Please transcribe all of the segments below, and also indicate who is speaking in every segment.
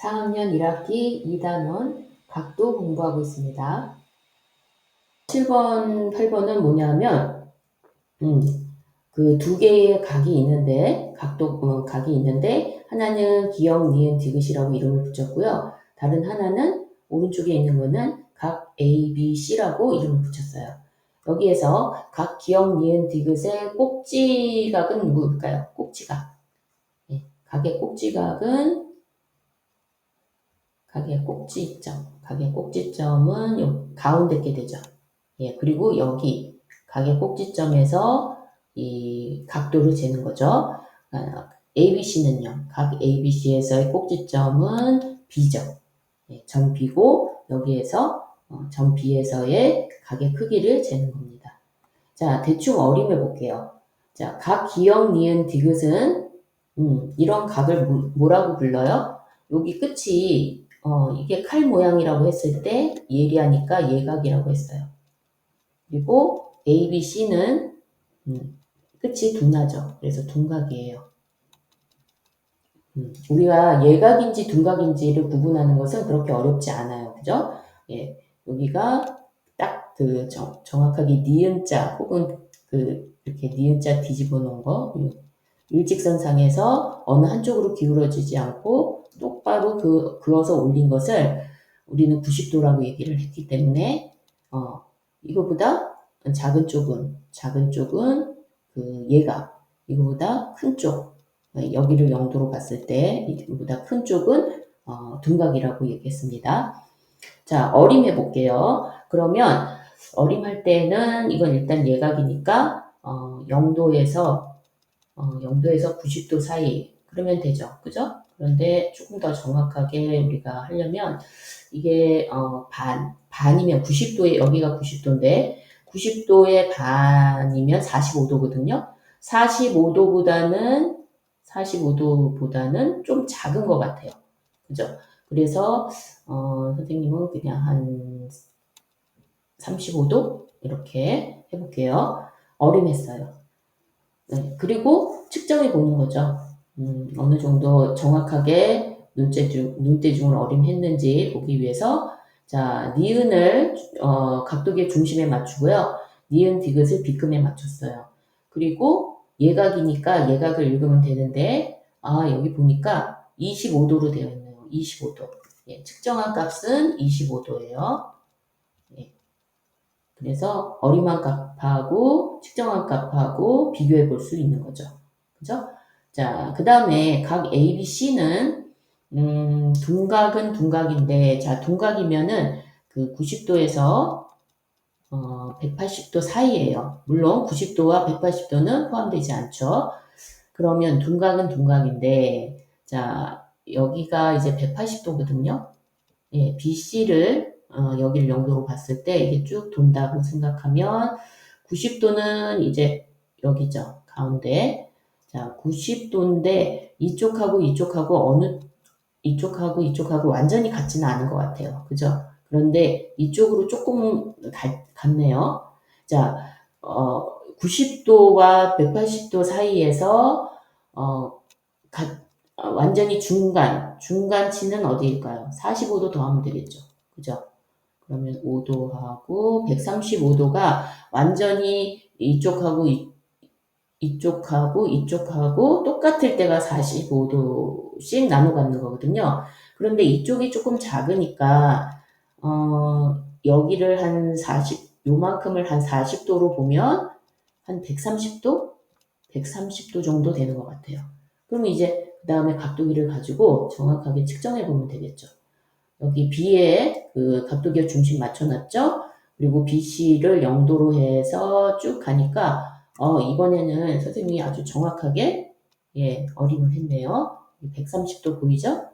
Speaker 1: 4학년 1학기 2단원 각도 공부하고 있습니다. 7번, 8번은 뭐냐면 그 두 개의 각이 있는데 각이 있는데 하나는 기역, 니은, 디귿이라고 이름을 붙였고요. 다른 하나는 오른쪽에 있는 거는 각 A, B, C라고 이름을 붙였어요. 여기에서 각 기역, 니은, 디귿의 꼭지각은 누구일까요? 꼭지각. 각의 꼭지각은 각의 꼭지점은 요 가운데 게 되죠. 그리고 여기 각의 꼭지점에서 이 각도를 재는 거죠. ABC는요. 각 ABC에서의 꼭지점은 B죠. 점 B고 여기에서 점 B에서의 각의 크기를 재는 겁니다. 자, 대충 어림해 볼게요. 자, 각 기역, 니은, 디귿은 이런 각을 뭐라고 불러요? 여기 끝이 이게 칼 모양이라고 했을 때 예리하니까 예각이라고 했어요. 그리고 ABC는 끝이 둔하죠. 그래서 둔각이에요. 우리가 예각인지 둔각인지를 구분하는 것은 그렇게 어렵지 않아요. 그죠? 여기가 딱 그 정확하게 니은자 혹은 이렇게 니은자 뒤집어 놓은 거 일직선상에서 어느 한쪽으로 기울어지지 않고 똑바로 그어서 올린 것을 우리는 90도라고 얘기를 했기 때문에 이거보다 작은 쪽은 그 예각, 이거보다 큰 쪽, 여기를 0도로 봤을 때 이보다 큰 쪽은 둔각이라고 얘기했습니다. 자, 어림해 볼게요. 그러면 어림할 때는 이건 일단 예각이니까 0도에서 90도 사이 그러면 되죠. 그죠? 그런데 조금 더 정확하게 우리가 하려면 이게 반이면 90도에 여기가 90도인데 90도의 반이면 45도거든요. 45도보다는 좀 작은 것 같아요. 그죠? 그래서 선생님은 그냥 한 35도 이렇게 해볼게요. 어림했어요. 네, 그리고 측정해 보는 거죠. 어느 정도 정확하게 눈대중을 어림했는지 보기 위해서 자, 니은을 각도기의 중심에 맞추고요. 니은 디귿을 B금에 맞췄어요. 그리고 예각이니까 예각을 읽으면 되는데 여기 보니까 25도로 되어 있네요. 25도. 측정한 값은 25도예요. 그래서 어림한 값하고 측정한 값하고 비교해 볼 수 있는 거죠. 그죠? 자, 그 다음에 각 ABC는 둔각은 둔각인데 자, 둔각이면은 그 90도에서 180도 사이에요. 물론 90도와 180도는 포함되지 않죠. 그러면 둔각은 둔각인데 자, 여기가 이제 180도거든요. BC를 여기를 0도로 봤을 때 이게 쭉 돈다고 생각하면 90도는 이제 여기죠. 가운데. 자, 90도인데 이쪽하고 이쪽하고 완전히 같지는 않은 것 같아요. 그죠? 그런데 이쪽으로 조금 같네요. 자, 90도와 180도 사이에서 완전히 중간치는 어디일까요? 45도 더하면 되겠죠. 그죠? 그러면 5도하고 135도가 완전히 이쪽하고 똑같을 때가 45도씩 나눠 갖는 거거든요. 그런데 이쪽이 조금 작으니까 여기를 요만큼을 한 40도로 보면 한 130도 정도 되는 것 같아요. 그럼 이제 그 다음에 각도기를 가지고 정확하게 측정해 보면 되겠죠. 여기 B에 그 각도기의 중심 맞춰놨죠? 그리고 BC를 0도로 해서 쭉 가니까 이번에는 선생님이 아주 정확하게 어림을 했네요. 130도 보이죠?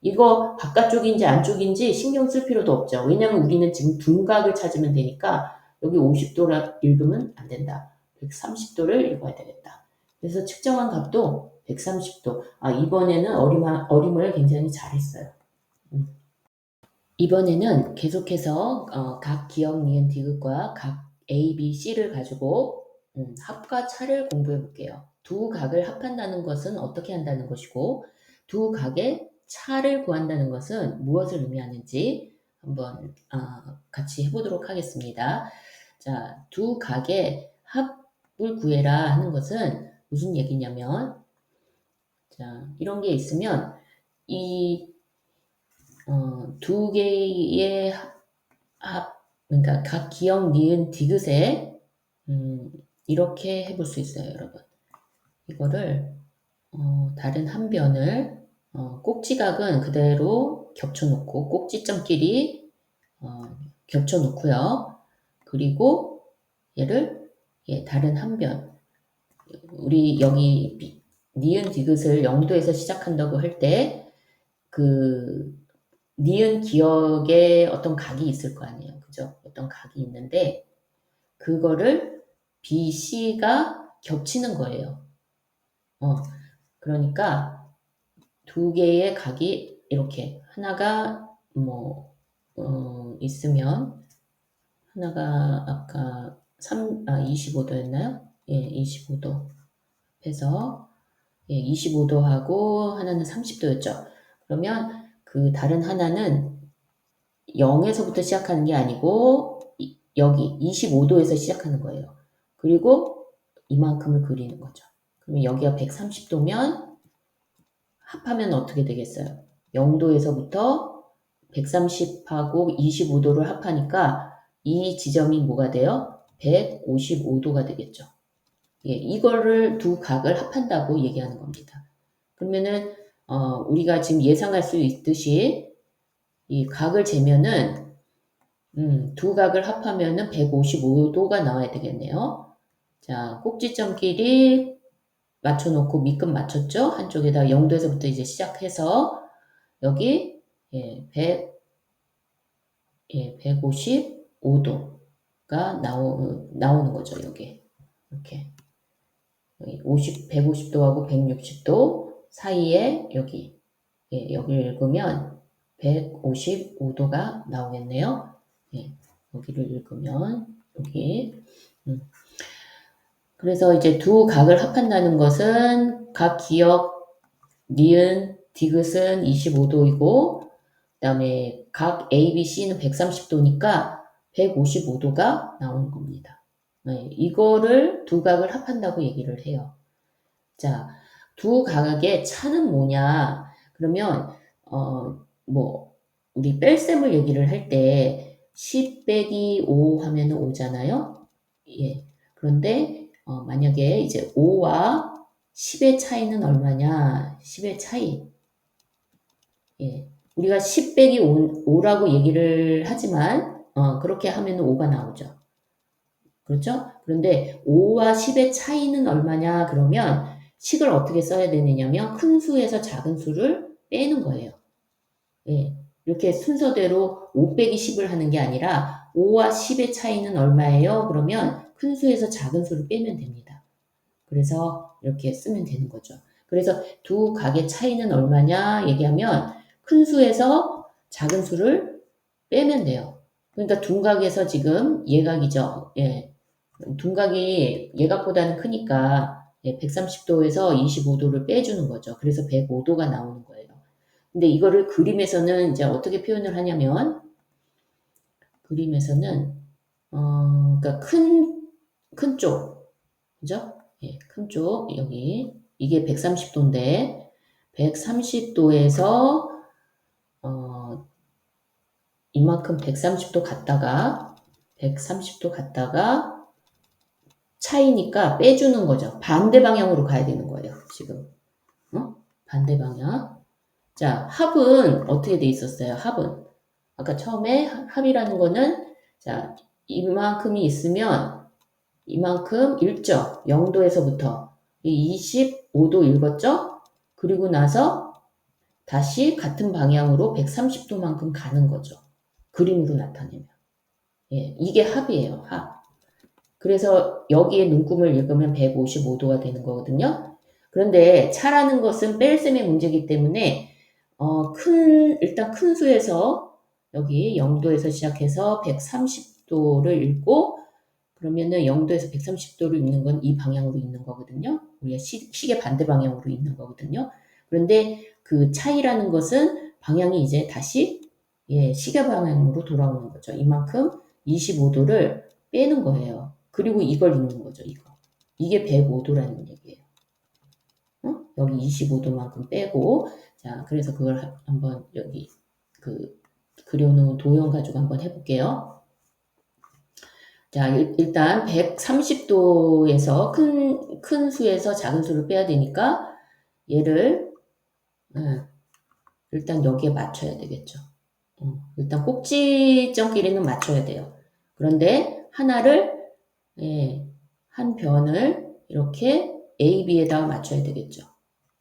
Speaker 1: 이거 바깥쪽인지 안쪽인지 신경 쓸 필요도 없죠. 왜냐면 우리는 지금 둔각을 찾으면 되니까 여기 50도라 읽으면 안 된다. 130도를 읽어야 되겠다. 그래서 측정한 값도 130도. 이번에는 어림을 굉장히 잘했어요. 이번에는 계속해서 각 기역, 니은, 디귿과 각 A, B, C를 가지고 합과 차를 공부해 볼게요. 두 각을 합한다는 것은 어떻게 한다는 것이고 두 각의 차를 구한다는 것은 무엇을 의미하는지 한번 같이 해보도록 하겠습니다. 자, 두 각의 합을 구해라 하는 것은 무슨 얘기냐면, 자, 이런 게 있으면 이 두 개의 그러니까 각 기역, 니은, 디귿에 이렇게 해볼 수 있어요, 여러분. 이거를 다른 한 변을 꼭지각은 그대로 겹쳐놓고 꼭지점끼리 겹쳐놓고요. 그리고 얘를 다른 한 변, 우리 여기 니은 디귿을 0도에서 시작한다고 할 때 그 니은 기역에 어떤 각이 있을 거 아니에요, 그죠? 어떤 각이 있는데 그거를 BC가 겹치는 거예요. 그러니까 두 개의 각이 이렇게 하나가 있으면 하나가 아까 25도였나요? 예, 25도 해서 25도하고 하나는 30도였죠. 그러면 그 다른 하나는 0에서부터 시작하는 게 아니고 여기 25도에서 시작하는 거예요. 그리고 이만큼을 그리는 거죠. 그러면 여기가 130도면 합하면 어떻게 되겠어요? 0도에서부터 130하고 25도를 합하니까 이 지점이 뭐가 돼요? 155도가 되겠죠. 예, 이거를 두 각을 합한다고 얘기하는 겁니다. 그러면은 우리가 지금 예상할 수 있듯이 이 각을 재면은 두 각을 합하면은 155도가 나와야 되겠네요. 자, 꼭지점끼리 맞춰놓고 밑끝 맞췄죠? 한쪽에다 0도에서부터 이제 시작해서 여기 155도가 나오는 거죠. 여기 이렇게 150도하고 160도 사이에 여기 여기를 읽으면 155도가 나오겠네요. 여기를 읽으면 여기 그래서 이제 두 각을 합한다는 것은 각 기역, 니은, 디귿은 25도이고 그 다음에 각 A, B, C는 130도니까 155도가 나오는 겁니다. 이거를 두 각을 합한다고 얘기를 해요. 자, 두 각의 차는 뭐냐? 그러면 우리 뺄셈을 얘기를 할 때 10 빼기 5 하면은 5잖아요. 예. 그런데 만약에 이제 5와 10의 차이는 얼마냐? 10의 차이. 예. 우리가 10 빼기 5라고 얘기를 하지만 그렇게 하면 5가 나오죠. 그렇죠? 그런데 5와 10의 차이는 얼마냐? 그러면 식을 어떻게 써야 되느냐면 큰 수에서 작은 수를 빼는 거예요. 예. 이렇게 순서대로 5 빼기 10을 하는 게 아니라 5와 10의 차이는 얼마예요? 그러면 큰 수에서 작은 수를 빼면 됩니다. 그래서 이렇게 쓰면 되는 거죠. 그래서 두 각의 차이는 얼마냐 얘기하면 큰 수에서 작은 수를 빼면 돼요. 그러니까 둔각에서 지금 예각이죠. 예. 둔각이 예각보다는 크니까 130도에서 25도를 빼주는 거죠. 그래서 105도가 나오는 거예요. 근데 이거를 그림에서는 이제 어떻게 표현을 하냐면 그림에서는 그러니까 큰 쪽, 그죠? 예, 큰 쪽 여기 이게 130도인데 130도에서 이만큼 130도 갔다가 차이니까 빼주는 거죠. 반대 방향으로 가야 되는 거예요. 지금 반대 방향. 자, 합은 어떻게 돼 있었어요? 합은 아까 처음에 합이라는 거는 자 이만큼이 있으면 이만큼 읽죠. 0도에서부터 25도 읽었죠. 그리고 나서 다시 같은 방향으로 130도만큼 가는 거죠. 그림으로 나타내면. 예, 이게 합이에요. 합. 그래서 여기에 눈금을 읽으면 155도가 되는 거거든요. 그런데 차라는 것은 뺄셈의 문제이기 때문에 일단 큰 수에서 여기 0도에서 시작해서 130도를 읽고 그러면은 0도에서 130도를 읽는 건 이 방향으로 읽는 거거든요. 우리가 시계 반대 방향으로 읽는 거거든요. 그런데 그 차이라는 것은 방향이 이제 다시 시계 방향으로 돌아오는 거죠. 이만큼 25도를 빼는 거예요. 그리고 이걸 읽는 거죠. 이게 105도라는 얘기예요. 여기 25도만큼 빼고, 자, 그래서 그걸 한번 여기 그려놓은 도형 가지고 한번 해볼게요. 자, 일단 130도에서 큰 수에서 작은 수를 빼야 되니까 얘를 일단 여기에 맞춰야 되겠죠. 일단 꼭지점끼리는 맞춰야 돼요. 그런데 하나를 한 변을 이렇게 A, B에다가 맞춰야 되겠죠.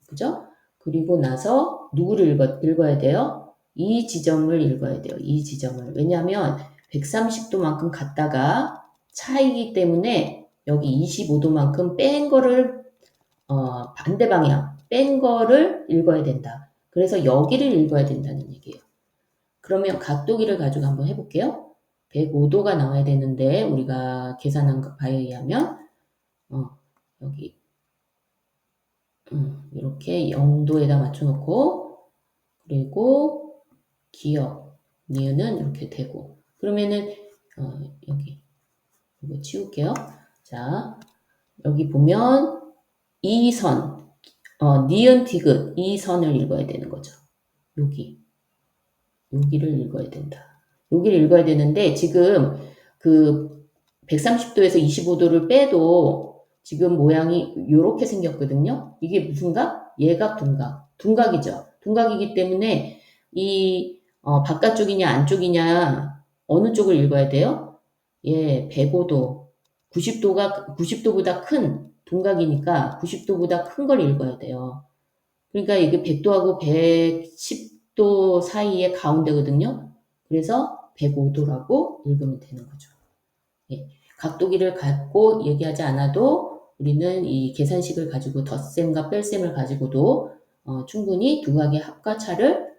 Speaker 1: 그죠? 그리고 나서 누구를 읽어야 돼요? 이 지점을 읽어야 돼요. 이 지점을. 왜냐하면 130도만큼 갔다가 차이기 때문에 여기 25도만큼 뺀 거를 반대 방향 뺀 거를 읽어야 된다. 그래서 여기를 읽어야 된다는 얘기예요. 그러면 각도기를 가지고 한번 해볼게요. 105도가 나와야 되는데 우리가 계산한 바에 의하면 여기 이렇게 0도에다 맞춰놓고 그리고 기역 니은은 이렇게 되고 그러면은 여기 이거 치울게요. 자 여기 보면 이 선 니은 디귿 이 선을 읽어야 되는 거죠. 여기를 읽어야 된다. 여기를 읽어야 되는데 지금 그 130도에서 25도를 빼도 지금 모양이 이렇게 생겼거든요. 이게 무슨각? 예각, 둔각. 둔각이죠. 둔각이기 때문에 이 바깥쪽이냐 안쪽이냐 어느 쪽을 읽어야 돼요? 105도. 90도보다 큰 둔각이니까 90도보다 큰 걸 읽어야 돼요. 그러니까 이게 100도하고 110도 사이의 가운데거든요. 그래서 105도라고 읽으면 되는 거죠. 각도기를 갖고 얘기하지 않아도 우리는 이 계산식을 가지고 덧셈과 뺄셈을 가지고도 충분히 두 각의 합과 차를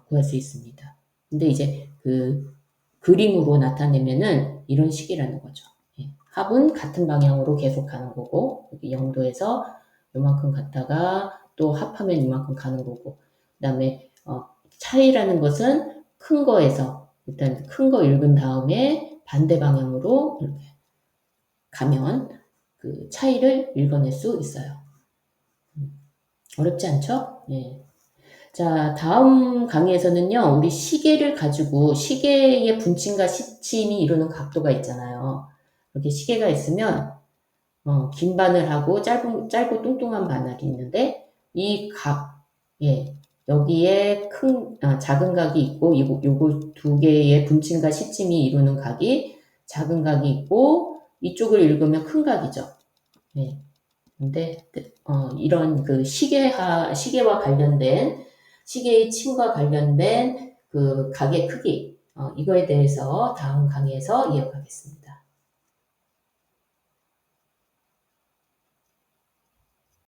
Speaker 1: 구할 수 있습니다. 근데 이제 그 그림으로 나타내면은 이런 식이라는 거죠. 합은 같은 방향으로 계속 가는 거고 여기 0도에서 요만큼 갔다가 또 합하면 이만큼 가는 거고 그 다음에 차이라는 것은 큰 거에서 일단 큰 거 읽은 다음에 반대 방향으로 이렇게 가면 그 차이를 읽어낼 수 있어요. 어렵지 않죠? 네. 자, 다음 강의에서는요, 우리 시계를 가지고 시계의 분침과 시침이 이루는 각도가 있잖아요. 이렇게 시계가 있으면 긴 바늘하고 짧고 뚱뚱한 바늘이 있는데 이 각, 여기에 작은 각이 있고 요거 두 개의 분침과 시침이 이루는 각이 작은 각이 있고 이쪽을 읽으면 큰 각이죠. 네. 근데 이런 그 시계와 관련된 시계의 침과 관련된 그 각의 크기 이거에 대해서 다음 강의에서 이어가겠습니다.